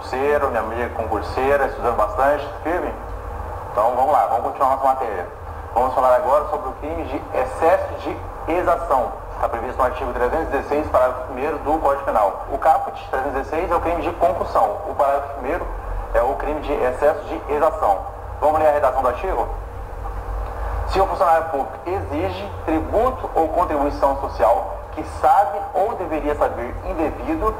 concurseiro, minha amiga concurseira, estudando bastante, firme? Então vamos lá, vamos continuar nossa matéria. Vamos falar agora sobre o crime de excesso de exação. Está previsto no artigo 316, parágrafo 1º do Código Penal. O caput 316 é o crime de concussão. O parágrafo 1º é o crime de excesso de exação. Vamos ler a redação do artigo? Se o funcionário público exige tributo ou contribuição social que sabe ou deveria saber indevido,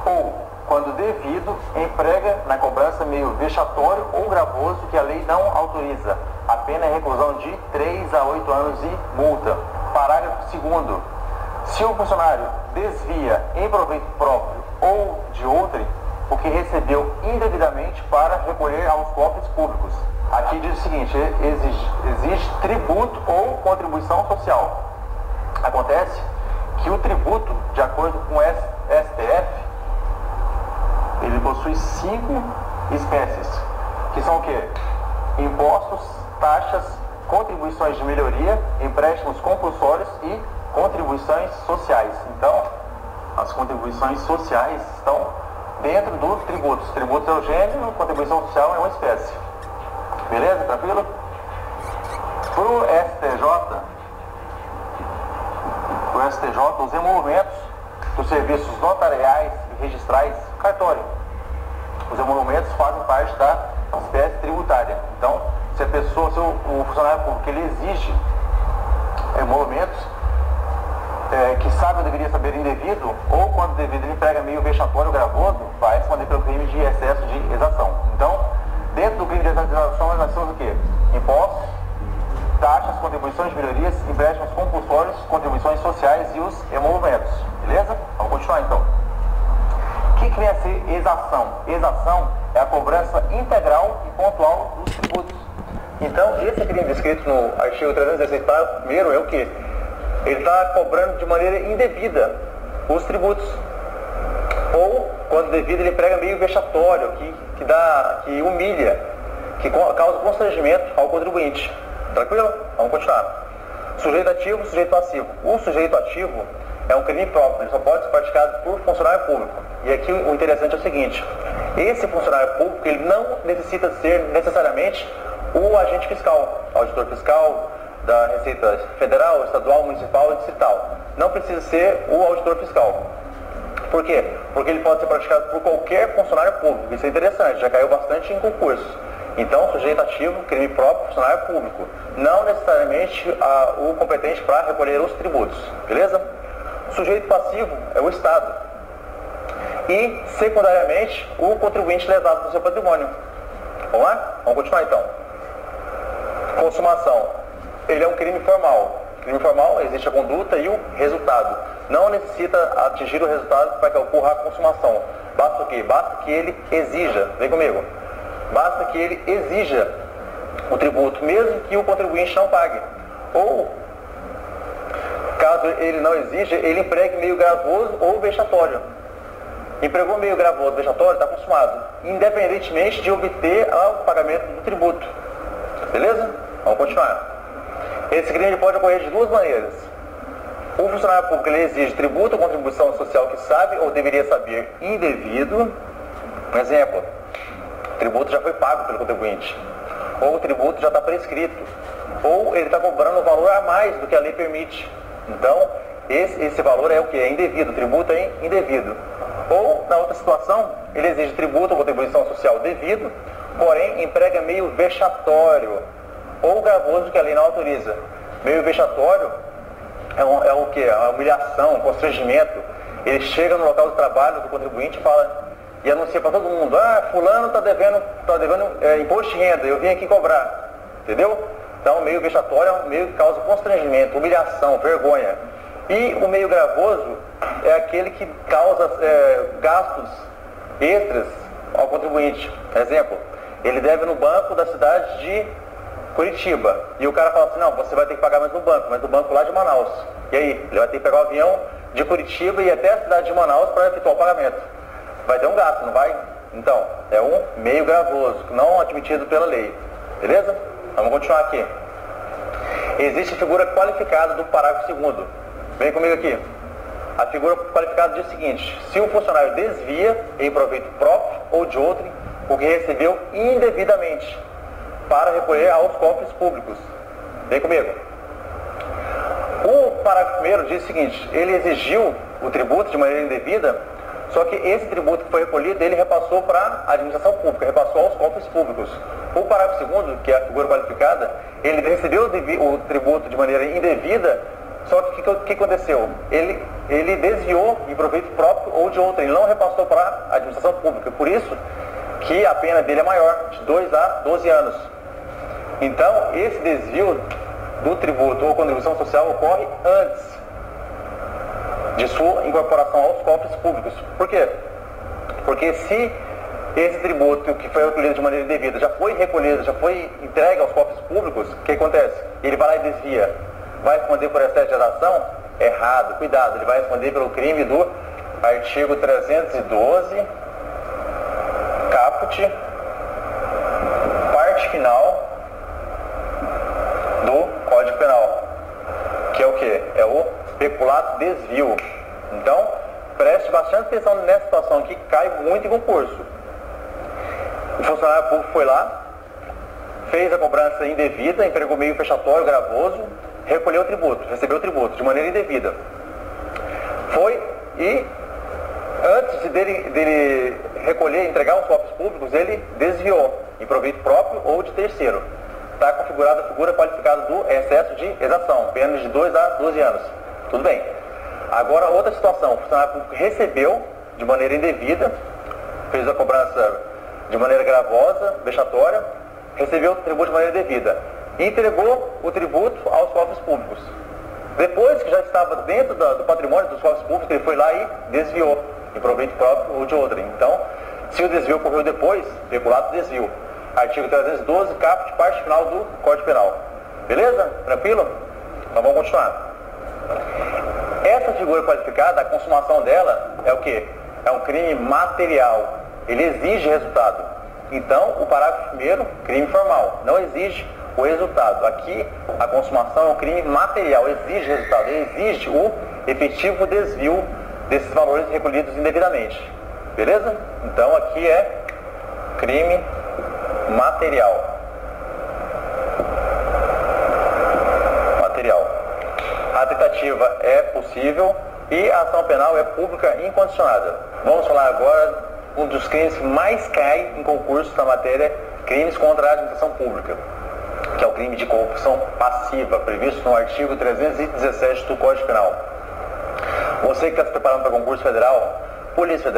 ou, quando devido, emprega na cobrança meio vexatório ou gravoso que a lei não autoriza, a pena é reclusão de 3 a 8 anos e multa. Parágrafo 2º. Se o funcionário desvia em proveito próprio ou de outrem o que recebeu indevidamente para recolher aos cofres públicos. Aqui diz o seguinte, exige tributo ou contribuição social. Acontece que o tributo, de acordo com o STF, ele possui 5 espécies, que são o quê? Impostos, taxas, contribuições de melhoria, empréstimos compulsórios e contribuições sociais. Então, as contribuições sociais estão dentro dos tributos. Tributo é o gênero, contribuição social é uma espécie. Beleza? Tranquilo? Para o STJ, os emolumentos dos serviços notariais e registrais, cartório. Os emolumentos fazem parte da espécie tributária. Então, se o funcionário público ele exige emolumentos que sabe ou deveria saber indevido, ou quando devido ele emprega meio vexatório ou gravoso, vai responder pelo crime de excesso de exação. Então, dentro do crime de excesso de exação, nós temos o quê? Impostos, taxas, contribuições de melhorias, empréstimos compulsórios, contribuições sociais e os emolumentos. Beleza? Vamos continuar então. O que vem a ser exação? Exação é a cobrança integral e pontual dos tributos. Então, esse crime descrito no artigo 316, parágrafo 1º, é o quê? Ele está cobrando de maneira indevida os tributos. Ou, quando devido, ele prega meio vexatório, que humilha, que causa constrangimento ao contribuinte. Tranquilo? Vamos continuar. Sujeito ativo, sujeito passivo. O sujeito ativo é um crime próprio, ele só pode ser praticado por funcionário público. E aqui o interessante é o seguinte, esse funcionário público ele não necessita ser necessariamente o agente fiscal, auditor fiscal da Receita Federal, Estadual, Municipal e Distrital. Não precisa ser o auditor fiscal. Por quê? Porque ele pode ser praticado por qualquer funcionário público. Isso é interessante, já caiu bastante em concursos. Então, sujeito ativo, crime próprio, funcionário público. Não necessariamente o competente para recolher os tributos. Beleza? Sujeito passivo é o Estado. E, secundariamente, o contribuinte lesado do seu patrimônio. Vamos lá? Vamos continuar então. Consumação. Ele é um crime formal. Crime formal, existe a conduta e o resultado. Não necessita atingir o resultado para que ocorra a consumação. Basta o quê? Basta que ele exija. Vem comigo. Basta que ele exija o tributo, mesmo que o contribuinte não pague. Ou, caso ele não exija, ele empregue meio gravoso ou vexatório. Empregou meio gravoso, vexatório, está consumado, independentemente de obter o pagamento do tributo. Beleza? Vamos continuar. Esse crime pode ocorrer de duas maneiras. O funcionário público ele exige tributo ou contribuição social que sabe ou deveria saber indevido. Por exemplo, o tributo já foi pago pelo contribuinte. Ou o tributo já está prescrito. Ou ele está cobrando um valor a mais do que a lei permite. Então, esse valor é o que? É indevido. O tributo é indevido. Ou, na outra situação, ele exige tributo ou contribuição social devido, porém emprega meio vexatório ou gravoso que a lei não autoriza. Meio vexatório é o que? A humilhação, o constrangimento. Ele chega no local de trabalho do contribuinte e anuncia para todo mundo, fulano está devendo imposto de renda, eu vim aqui cobrar. Entendeu? Então, meio vexatório é um meio que causa constrangimento, humilhação, vergonha. E o meio gravoso é aquele que causa gastos extras ao contribuinte. Exemplo, ele deve no banco da cidade de Curitiba. E o cara fala assim, não, você vai ter que pagar mais no banco, mas no banco lá de Manaus. E aí, ele vai ter que pegar o avião de Curitiba e ir até a cidade de Manaus para efetuar o pagamento. Vai ter um gasto, não vai? Então, é um meio gravoso, não admitido pela lei. Beleza? Vamos continuar aqui. Existe a figura qualificada do parágrafo 2º. Vem comigo aqui. A figura qualificada diz o seguinte: se o funcionário desvia em proveito próprio ou de outrem o que recebeu indevidamente para recolher aos cofres públicos. Vem comigo. O parágrafo primeiro diz o seguinte: ele exigiu o tributo de maneira indevida, só que esse tributo que foi recolhido, ele repassou para a administração pública, repassou aos cofres públicos. O parágrafo segundo, que é a figura qualificada, ele recebeu o tributo de maneira indevida, só que o que aconteceu? Ele desviou em proveito próprio ou de outro, ele não repassou para a administração pública. Por isso que a pena dele é maior, de 2 a 12 anos. Então, esse desvio do tributo ou contribuição social ocorre antes de sua incorporação aos cofres públicos. Por quê? Porque se esse tributo que foi recolhido de maneira indevida já foi recolhido, já foi entregue aos cofres públicos, o que acontece? Ele vai lá e desvia. Vai responder por excesso de exação? Errado, cuidado, ele vai responder pelo crime do artigo 312, caput, parte final do Código Penal, que é o que? É o peculato desvio. Então, preste bastante atenção nessa situação que cai muito em concurso. O funcionário público foi lá, fez a cobrança indevida, empregou meio fechatório, gravoso, recolheu o tributo, recebeu o tributo de maneira indevida. Foi e, antes dele recolher e entregar aos cofres públicos, ele desviou em proveito próprio ou de terceiro. Está configurada a figura qualificada do excesso de exação, pena de 2 a 12 anos. Tudo bem. Agora, outra situação, o funcionário público recebeu de maneira indevida, fez a cobrança de maneira gravosa, vexatória, recebeu o tributo de maneira indevida, entregou o tributo aos cofres públicos. Depois que já estava dentro do patrimônio dos cofres públicos, ele foi lá e desviou, em proveito próprio ou de outrem. Então, se o desvio ocorreu depois, peculato desvio. Artigo 312, caput, parte final do Código Penal. Beleza? Tranquilo? Então vamos continuar. Essa figura qualificada, a consumação dela é o quê? É um crime material. Ele exige resultado. Então, o parágrafo primeiro, crime formal, não exige o resultado. Aqui, a consumação é um crime material, exige resultado, ele exige o efetivo desvio desses valores recolhidos indevidamente. Beleza? Então, aqui é crime material. A tentativa é possível e a ação penal é pública e incondicionada. Vamos falar agora um dos crimes que mais cai em concurso na matéria crimes contra a administração pública, que é o crime de corrupção passiva, previsto no artigo 317 do Código Penal. Você que está se preparando para concurso federal, Polícia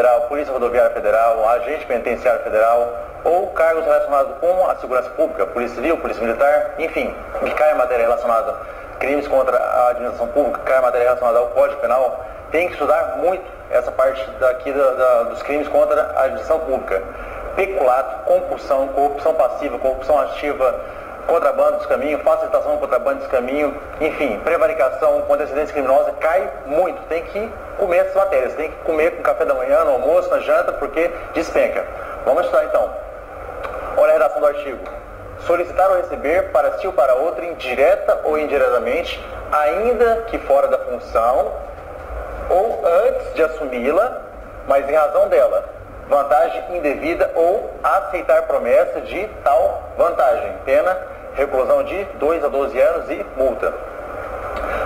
Rodoviária Federal, Agente Penitenciário Federal ou cargos relacionados com a segurança pública, Polícia Civil, Polícia Militar, enfim, que cai a matéria relacionada crimes contra a administração pública, cai a matéria relacionada ao Código Penal, tem que estudar muito essa parte daqui dos crimes contra a administração pública. Peculato, concussão, corrupção passiva, corrupção ativa, contrabando dos caminhos, facilitação do contrabando dos caminhos, enfim, prevaricação, antecedência criminosa, cai muito. Tem que comer essas matérias, tem que comer com café da manhã, no almoço, na janta, porque despenca. Vamos estudar então. Olha a redação do artigo. Solicitar ou receber para si ou para outro, direta ou indiretamente, ainda que fora da função, ou antes de assumi-la, mas em razão dela, vantagem indevida ou aceitar promessa de tal vantagem. Pena, reclusão de 2 a 12 anos e multa.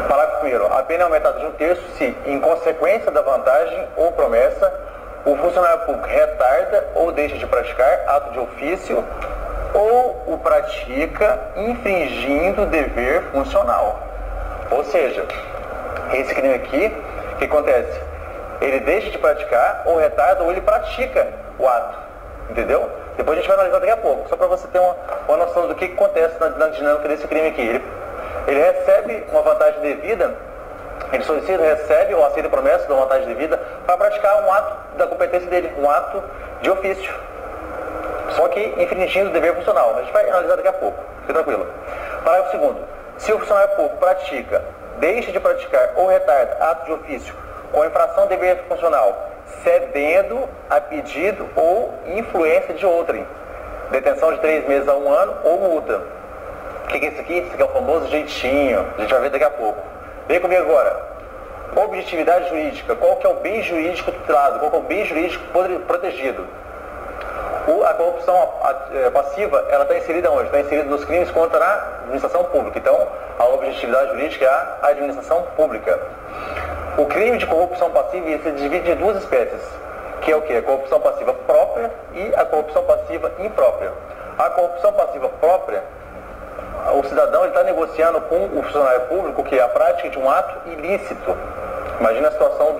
Parágrafo 1º. A pena é aumentada de 1/3 se, em consequência da vantagem ou promessa, o funcionário público retarda ou deixa de praticar ato de ofício ou o pratica infringindo dever funcional. Ou seja, esse crime aqui, o que acontece? Ele deixa de praticar, ou retarda, ou ele pratica o ato. Entendeu? Depois a gente vai analisar daqui a pouco, só para você ter uma noção do que acontece na dinâmica desse crime aqui. Ele recebe uma vantagem devida, ele solicita, recebe ou aceita a promessa de uma vantagem devida para praticar um ato da competência dele, um ato de ofício. Só que infringindo o dever funcional. A gente vai analisar daqui a pouco. Fique tranquilo. Parágrafo 2º. Se o funcionário público pratica, deixa de praticar ou retarda ato de ofício com infração de dever funcional, cedendo a pedido ou influência de outrem, detenção de 3 meses a 1 ano ou multa. O que é isso aqui? Isso aqui é o famoso jeitinho. A gente vai ver daqui a pouco. Vem comigo agora. Objetividade jurídica, qual que é o bem jurídico tutelado, qual que é o bem jurídico protegido. A corrupção passiva, ela está inserida onde? Está inserida nos crimes contra a administração pública. Então, a objetividade jurídica é a administração pública. O crime de corrupção passiva ele se divide em duas espécies, que é o quê? A corrupção passiva própria e a corrupção passiva imprópria. A corrupção passiva própria, o cidadão está negociando com o funcionário público que é a prática de um ato ilícito. Imagina a situação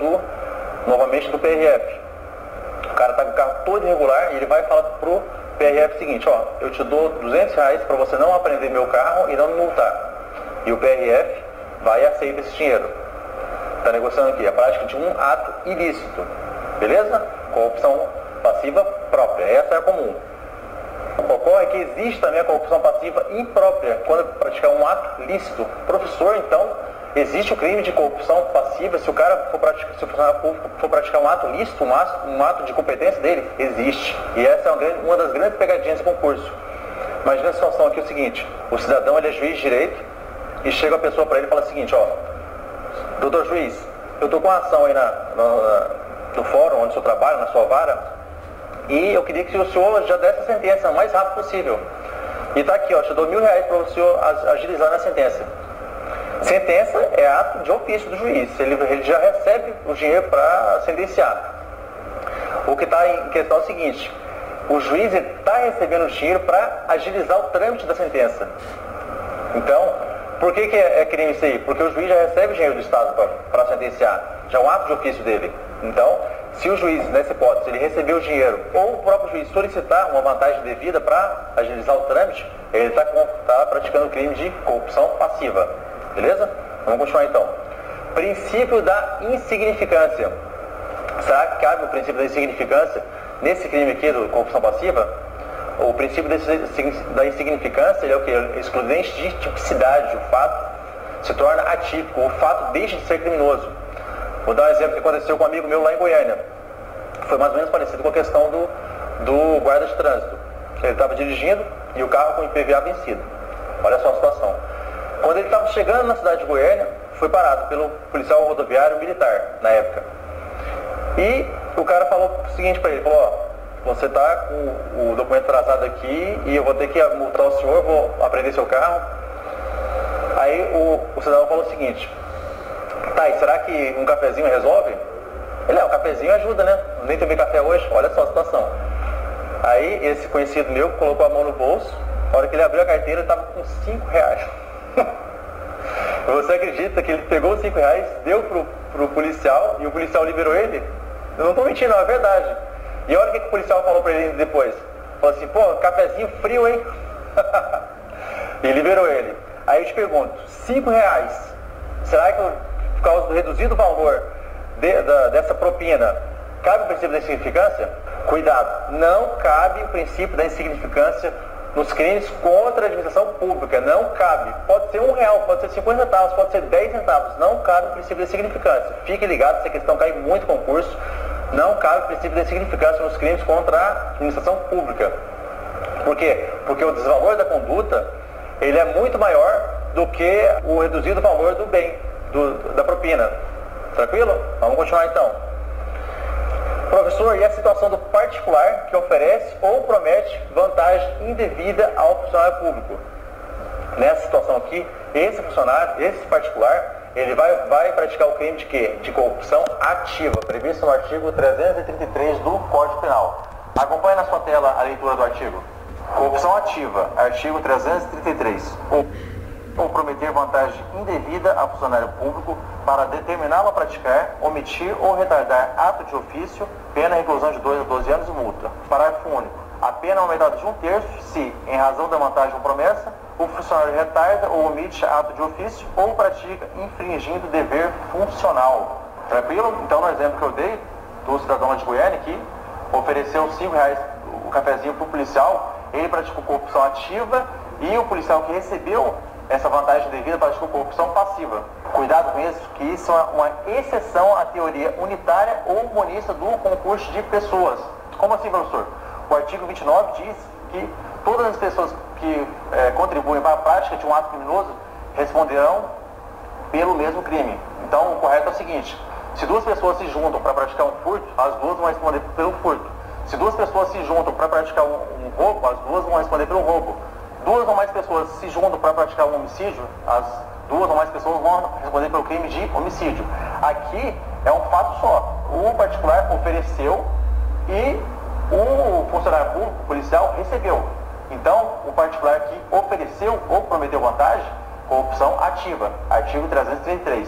novamente do PRF. O cara está com o carro todo irregular e ele vai falar pro PRF o seguinte, ó, eu te dou R$200 para você não apreender meu carro e não me multar. E o PRF vai e aceita esse dinheiro. Está negociando aqui a prática de um ato ilícito. Beleza? Corrupção passiva própria. Essa é a comum. Ocorre que existe também a corrupção passiva imprópria, quando praticar um ato lícito. Professor, então, existe o crime de corrupção passiva se o cara se o funcionário público for praticar um ato lícito, um ato de competência dele? Existe. E essa é uma das grandes pegadinhas do concurso. Imagina a situação aqui, o seguinte, o cidadão ele é juiz de direito e chega a pessoa para ele e fala o seguinte, ó, doutor juiz, eu estou com uma ação aí no fórum onde o senhor trabalha, na sua vara, e eu queria que o senhor já desse a sentença o mais rápido possível. E está aqui, ó, te dou R$1.000 para o senhor agilizar na sentença. Sentença é ato de ofício do juiz, ele já recebe o dinheiro para sentenciar. O que está em questão é o seguinte, o juiz está recebendo o dinheiro para agilizar o trâmite da sentença. Então, por que é crime isso aí? Porque o juiz já recebe o dinheiro do Estado para sentenciar, já é um ato de ofício dele. Então, se o juiz, nessa hipótese, ele receber o dinheiro ou o próprio juiz solicitar uma vantagem devida para agilizar o trâmite, ele está praticando o crime de corrupção passiva. Beleza? Vamos continuar então. Princípio da insignificância. Será que cabe o princípio da insignificância nesse crime aqui do corrupção passiva? O princípio da insignificância ele é o que? Excludente de tipicidade. O fato se torna atípico, o fato deixa de ser criminoso. Vou dar um exemplo que aconteceu com um amigo meu lá em Goiânia. Foi mais ou menos parecido com a questão do guarda de trânsito. Ele estava dirigindo e o carro com o IPVA vencido. Olha só a situação. Quando ele estava chegando na cidade de Goiânia, foi parado pelo policial rodoviário militar, na época. E o cara falou o seguinte para ele, falou, ó, você está com o documento atrasado aqui e eu vou ter que multar o senhor, vou apreender seu carro. Aí o cidadão falou o seguinte, tá, e será que um cafezinho resolve? Ele, um cafezinho ajuda, né? Nem tomei café hoje, olha só a situação. Aí esse conhecido meu colocou a mão no bolso, na hora que ele abriu a carteira ele estava com R$5. Você acredita que ele pegou os R$5, deu pro policial e o policial liberou ele? Eu não estou mentindo, não, é verdade. E olha o que o policial falou para ele depois. Falou assim, pô, cafezinho frio, hein? E liberou ele. Aí eu te pergunto, R$5, será que por causa do reduzido valor dessa propina, cabe o princípio da insignificância? Cuidado, não cabe o princípio da insignificância nos crimes contra a administração pública, não cabe. Pode ser R$1, pode ser 50 centavos, pode ser 10 centavos, não cabe o princípio da insignificância. Fique ligado, essa questão cai muito em concurso, não cabe o princípio da insignificância nos crimes contra a administração pública. Por quê? Porque o desvalor da conduta, ele é muito maior do que o reduzido valor do bem, da propina. Tranquilo? Vamos continuar então. Professor, e a situação do particular que oferece ou promete vantagem indevida ao funcionário público? Nessa situação aqui, esse funcionário, esse particular, ele vai praticar o crime de quê? De corrupção ativa, previsto no artigo 333 do Código Penal. Acompanhe na sua tela a leitura do artigo. Corrupção ativa, artigo 333. Ou prometer vantagem indevida a funcionário público para determiná-lo a praticar, omitir ou retardar ato de ofício, pena reclusão de 2 a 12 anos e multa. Parágrafo único. A pena é aumentada de 1/3 se, em razão da vantagem ou promessa, o funcionário retarda ou omite ato de ofício ou pratica infringindo dever funcional. Tranquilo? Então, no exemplo que eu dei do cidadão de Goiânia, que ofereceu R$5 o cafezinho para o policial, ele praticou corrupção ativa e o policial que recebeu essa vantagem devida praticou corrupção passiva. Cuidado com isso, que isso é uma exceção à teoria unitária ou monista do concurso de pessoas. Como assim, professor? O artigo 29 diz que todas as pessoas que contribuem para a prática de um ato criminoso responderão pelo mesmo crime. Então, o correto é o seguinte: se duas pessoas se juntam para praticar um furto, as duas vão responder pelo furto. Se duas pessoas se juntam para praticar um roubo, as duas vão responder pelo roubo. Duas ou mais pessoas se juntam para praticar um homicídio, as duas ou mais pessoas vão responder pelo crime de homicídio. Aqui é um fato só. O particular ofereceu e o funcionário público, o policial, recebeu. Então, o particular que ofereceu ou prometeu vantagem, corrupção ativa, artigo 333.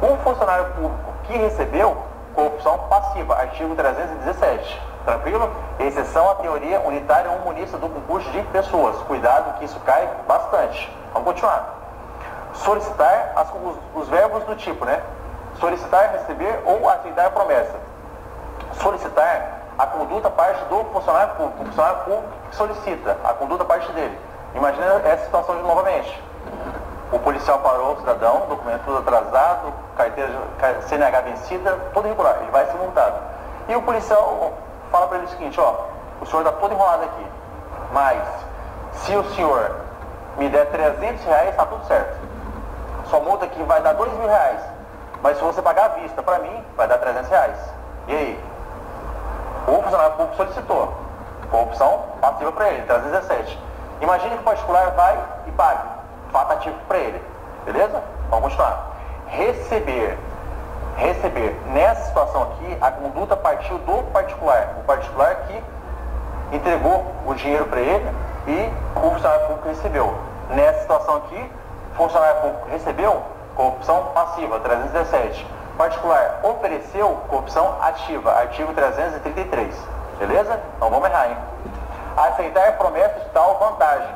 O funcionário público que recebeu, corrupção passiva, artigo 317. Tranquilo? Exceção à teoria unitária ou monista do concurso de pessoas. Cuidado que isso cai bastante. Vamos continuar. Solicitar os verbos do tipo, né? Solicitar, receber ou aceitar promessa. Solicitar, a conduta parte do funcionário público. O funcionário público que solicita, a conduta parte dele. Imagina essa situação novamente. O policial parou o cidadão, documento tudo atrasado, carteira CNH vencida, todo irregular, ele vai ser multado. E o policial fala para ele o seguinte: ó, o senhor está todo enrolado aqui, mas se o senhor me der R$300, está tudo certo. Sua multa aqui vai dar R$2.000, mas se você pagar à vista para mim, vai dar R$300. E aí? O funcionário público solicitou, corrupção passiva para ele, 317. Imagine que o particular vai e pague, fato ativo para ele, beleza? Vamos continuar. Receber. Nessa situação aqui, a conduta partiu do particular. O particular que entregou o dinheiro para ele e o funcionário público recebeu. Nessa situação aqui, o funcionário público recebeu, corrupção passiva, 317. Particular ofereceu, corrupção ativa, artigo 333. Beleza? Então vamos errar, hein? Aceitar promessa de tal vantagem.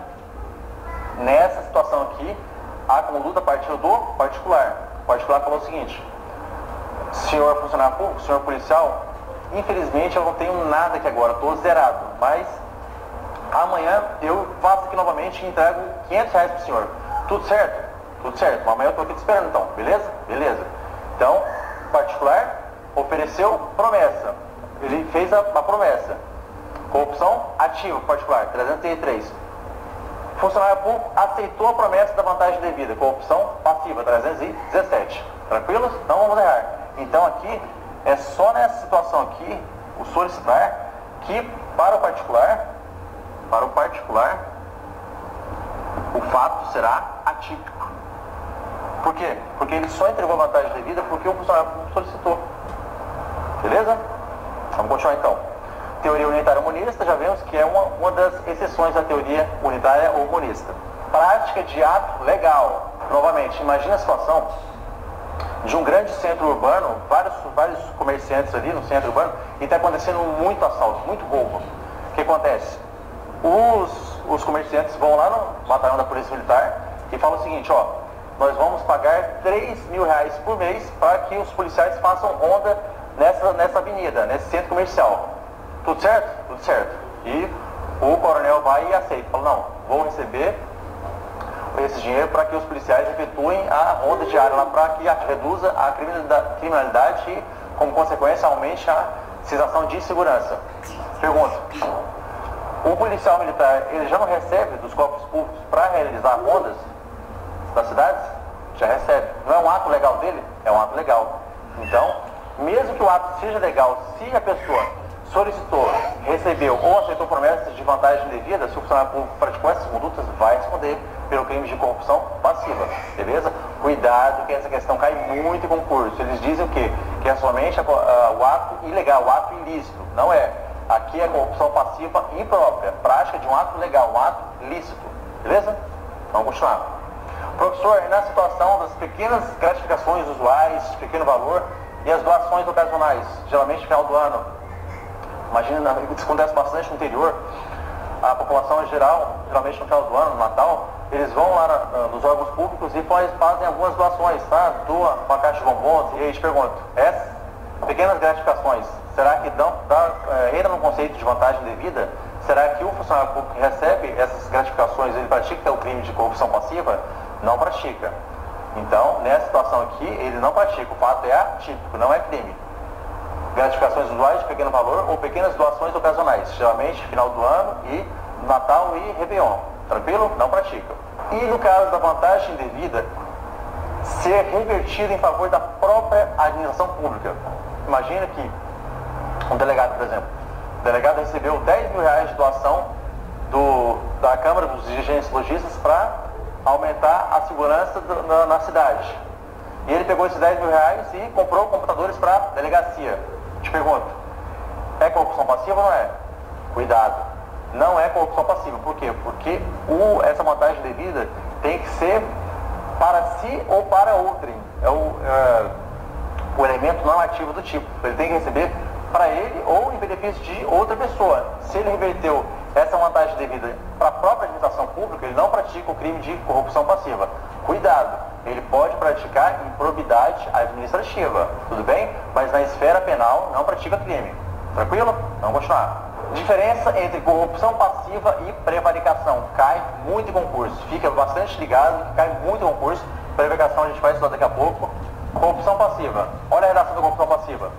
Nessa situação aqui, a conduta partiu do particular. O particular falou o seguinte: senhor funcionário público, senhor policial, infelizmente eu não tenho nada aqui agora, estou zerado, mas amanhã eu faço aqui novamente e entrego R$500 para o senhor. Tudo certo? Tudo certo. Amanhã eu estou aqui te esperando então, beleza? Beleza. Então, particular ofereceu promessa. Ele fez a promessa. Corrupção ativa, particular, 303. Funcionário público aceitou a promessa da vantagem devida. Corrupção passiva, 317. Tranquilos? Não vamos errar. Então aqui, é só nessa situação aqui, o solicitar, que para o particular, o fato será atípico. Por quê? Porque ele só entregou a vantagem devida porque o funcionário público solicitou. Beleza? Vamos continuar então. Teoria unitária monista, já vemos que é uma das exceções da teoria unitária ou monista. Prática de ato legal. Novamente, imagina a situação de um grande centro urbano, vários comerciantes ali no centro urbano, e está acontecendo muito assalto, muito roubo. O que acontece? Os comerciantes vão lá no batalhão da Polícia Militar e falam o seguinte: ó, nós vamos pagar R$3.000 por mês para que os policiais façam ronda nessa avenida, nesse centro comercial. Tudo certo? Tudo certo. E o coronel vai e aceita. Fala: não, vou receber esse dinheiro para que os policiais efetuem a ronda diária lá, para que reduza a criminalidade e, como consequência, aumente a sensação de segurança. Pergunta: o policial militar, ele já não recebe dos corpos públicos para realizar rondas das cidades? Já recebe. Não é um ato legal dele? É um ato legal. Então, mesmo que o ato seja legal, se a pessoa solicitou, recebeu ou aceitou promessas de vantagem indevida, se o funcionário público praticou essas condutas, vai responder pelo crime de corrupção passiva. Beleza? Cuidado que essa questão cai muito em concurso. Eles dizem o quê? Que é somente o ato ilegal, o ato ilícito. Não é. Aqui é corrupção passiva imprópria, prática de um ato legal, um ato lícito. Beleza? Vamos continuar. Professor, na situação das pequenas gratificações usuais, de pequeno valor, e as doações ocasionais, geralmente no final do ano, imagina, isso acontece bastante no interior, a população em geral, geralmente no final do ano, no Natal, eles vão lá nos órgãos públicos e fazem algumas doações, tá? Doa uma caixa de bombons, e aí te pergunto, essas pequenas gratificações, será que entra no conceito de vantagem devida? Será que o funcionário público que recebe essas gratificações, ele pratica o crime de corrupção passiva? Não pratica. Então, nessa situação aqui, ele não pratica, o fato é atípico, não é crime. Gratificações usuais de pequeno valor ou pequenas doações ocasionais, geralmente final do ano e Natal e Réveillon. Tranquilo? Não pratica. E no caso da vantagem indevida, ser revertido em favor da própria administração pública. Imagina que um delegado, por exemplo, o delegado recebeu 10 mil reais de doação da Câmara dos Dirigentes Lojistas para aumentar a segurança na cidade. E ele pegou esses 10 mil reais e comprou computadores para a delegacia. Te pergunto, é corrupção passiva ou não é? Cuidado, não é corrupção passiva. Por quê? Porque essa vantagem devida tem que ser para si ou para outrem. É o elemento não ativo do tipo. Ele tem que receber para ele ou em benefício de outra pessoa. Se ele reverteu essa vantagem devida para a própria administração pública, ele não pratica o crime de corrupção passiva. Cuidado, ele pode praticar improbidade administrativa, tudo bem? Mas na esfera penal não pratica crime. Tranquilo? Vamos continuar. Diferença entre corrupção passiva e prevaricação. Cai muito em concurso. Fica bastante ligado que cai muito em concurso. Prevaricação a gente vai estudar daqui a pouco. Corrupção passiva. Olha a redação da corrupção passiva.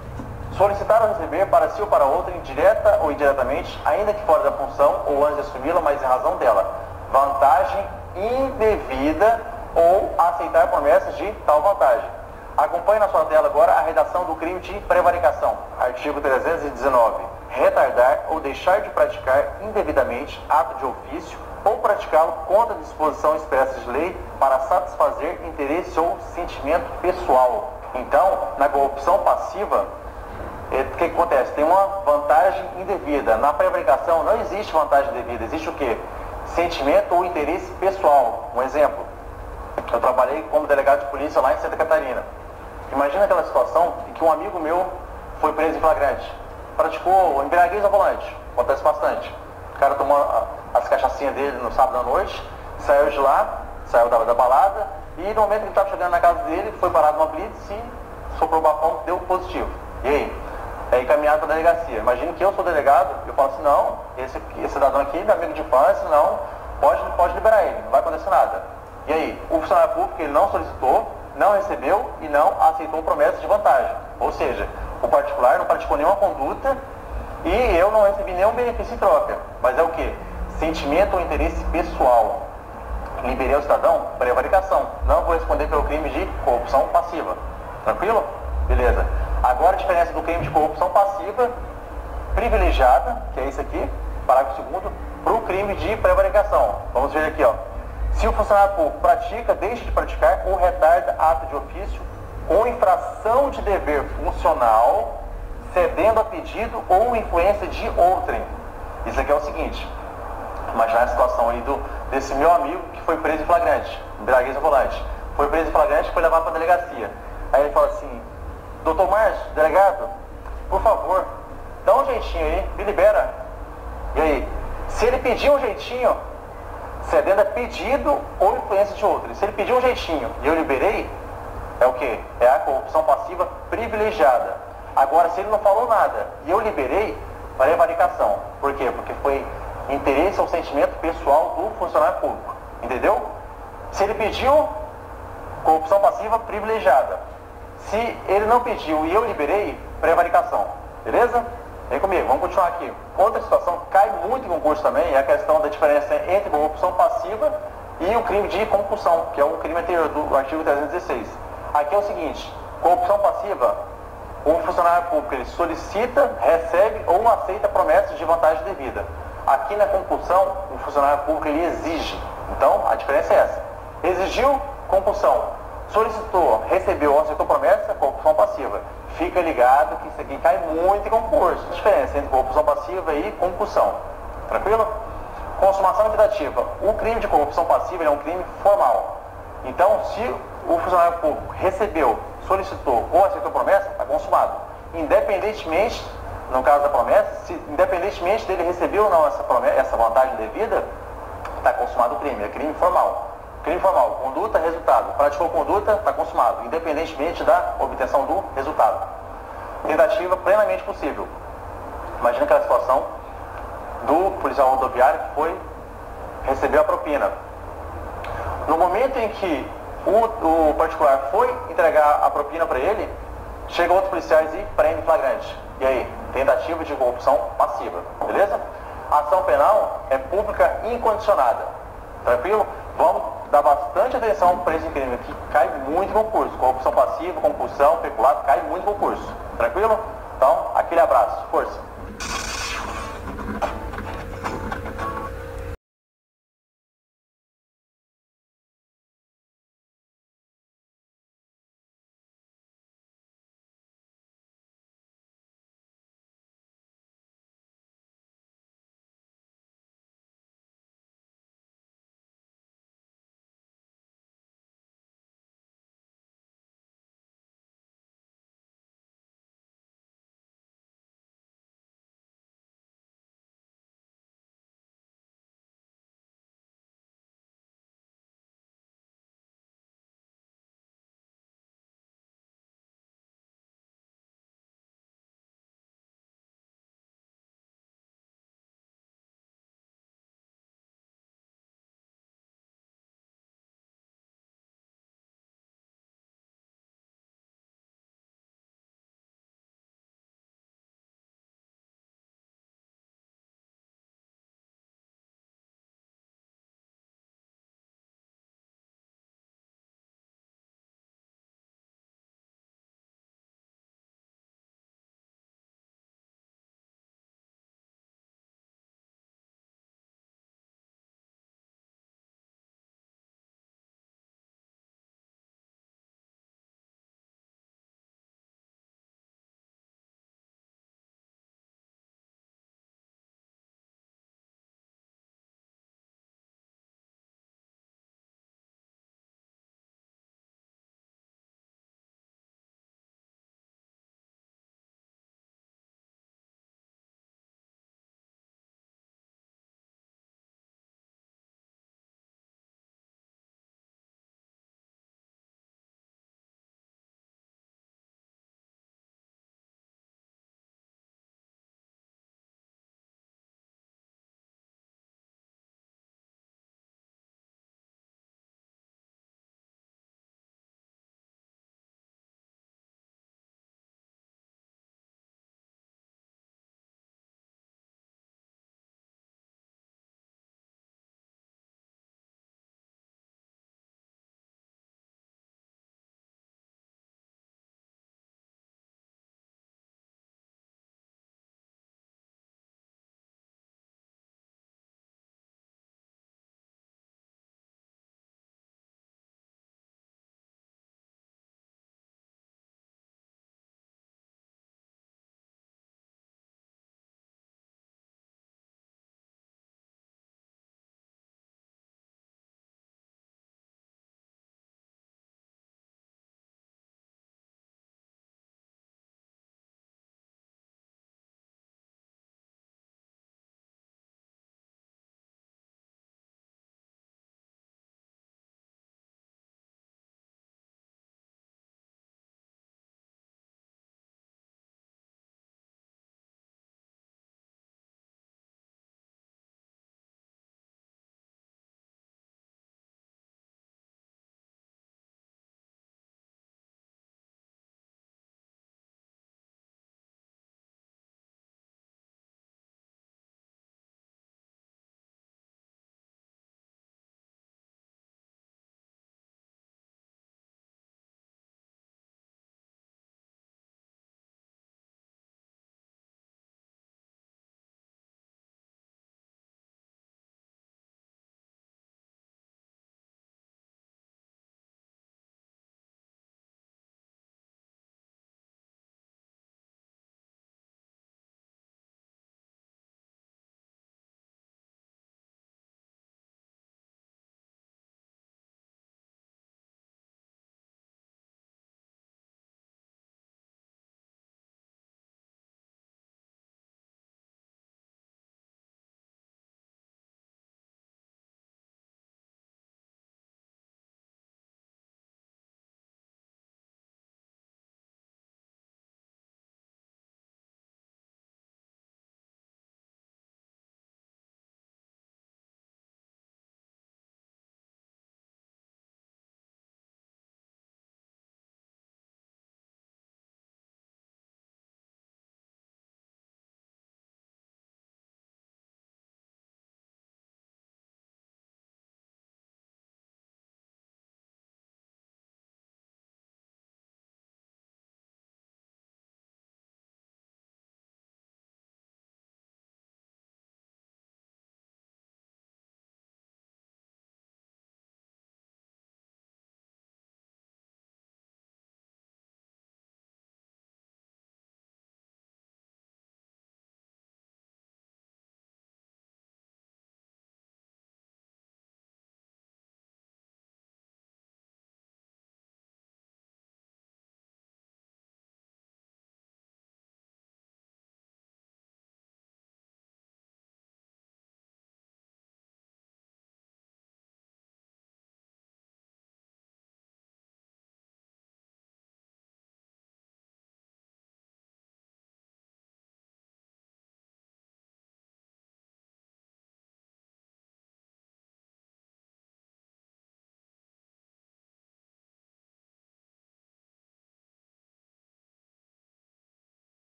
Solicitar ou receber para si ou para outra, indireta ou indiretamente, ainda que fora da função ou antes de assumi-la, mas em razão dela. Vantagem indevida ou aceitar promessas de tal vantagem. Acompanhe na sua tela agora a redação do crime de prevaricação. Artigo 319. Retardar ou deixar de praticar indevidamente ato de ofício ou praticá-lo contra a disposição expressa de lei para satisfazer interesse ou sentimento pessoal. Então, na corrupção passiva, o que acontece? Tem uma vantagem indevida. Na prevaricação não existe vantagem indevida, existe o quê? Sentimento ou interesse pessoal. Um exemplo, eu trabalhei como delegado de polícia lá em Santa Catarina. Imagina aquela situação em que um amigo meu foi preso em flagrante. Praticou embriaguez ao volante, acontece bastante. O cara tomou as cachaçinhas dele no sábado à noite, saiu de lá, saiu da balada, e no momento que ele estava chegando na casa dele, foi parado uma blitz e soprou o bafão, deu positivo. E aí? É encaminhado para a delegacia. Imagina que eu sou delegado, eu falo assim, não, esse cidadão aqui é meu amigo de infância, não, pode liberar ele, não vai acontecer nada. E aí? O funcionário público, ele não solicitou, não recebeu e não aceitou promessa de vantagem. Ou seja, o particular não praticou nenhuma conduta e eu não recebi nenhum benefício em troca. Mas é o quê? Sentimento ou interesse pessoal. Liberei o cidadão? Prevaricação. Não vou responder pelo crime de corrupção passiva. Tranquilo? Beleza. Agora a diferença do crime de corrupção passiva privilegiada, que é isso aqui, parágrafo 2º, para o crime de prevaricação. Vamos ver aqui, ó. Se o funcionário público pratica, deixa de praticar ou retarda ato de ofício ou infração de dever funcional, cedendo a pedido ou influência de outrem. Isso aqui é o seguinte, imaginar a situação aí desse meu amigo que foi preso em flagrante, embriaguez ao volante. Foi preso em flagrante e foi levado para a delegacia. Aí ele fala assim, doutor Márcio, delegado, por favor, dá um jeitinho aí, me libera. E aí, se ele pedir um jeitinho, cedendo a pedido ou influência de outro. Se ele pedir um jeitinho e eu liberei, é o quê? É a corrupção passiva privilegiada. Agora, se ele não falou nada e eu liberei, prevaricação. Por quê? Porque foi interesse ou sentimento pessoal do funcionário público. Entendeu? Se ele pediu, corrupção passiva privilegiada. Se ele não pediu e eu liberei, prevaricação. Beleza? Vem comigo, vamos continuar aqui. Outra situação que cai muito em concurso também é a questão da diferença entre corrupção passiva e o crime de concussão, que é o crime anterior do artigo 316. Aqui é o seguinte, corrupção passiva, o funcionário público ele solicita, recebe ou aceita promessas de vantagem devida. Aqui na concussão, o funcionário público ele exige. Então, a diferença é essa. Exigiu, concussão. Solicitou, recebeu ou aceitou promessa, corrupção passiva. Fica ligado que isso aqui cai muito em concurso. A diferença entre corrupção passiva e concussão. Tranquilo? Consumação evitativa. O crime de corrupção passiva é um crime formal. Então, se o funcionário público recebeu, solicitou ou aceitou promessa, está consumado. Independentemente, no caso da promessa, independentemente dele receber ou não essa vantagem devida, está consumado o crime. É crime formal. Crime formal, conduta, resultado. Praticou conduta, está consumado, independentemente da obtenção do resultado. Tentativa plenamente possível. Imagina aquela situação do policial rodoviário que recebeu a propina. No momento em que o particular foi entregar a propina para ele, chegam outros policiais e prende flagrante. E aí? Tentativa de corrupção passiva. Beleza? A ação penal é pública incondicionada. Tranquilo? Vamos dar bastante atenção para esse crime, que cai muito em concurso. Corrupção passiva, compulsão, peculado, cai muito em concurso. Tranquilo? Então, aquele abraço. Força!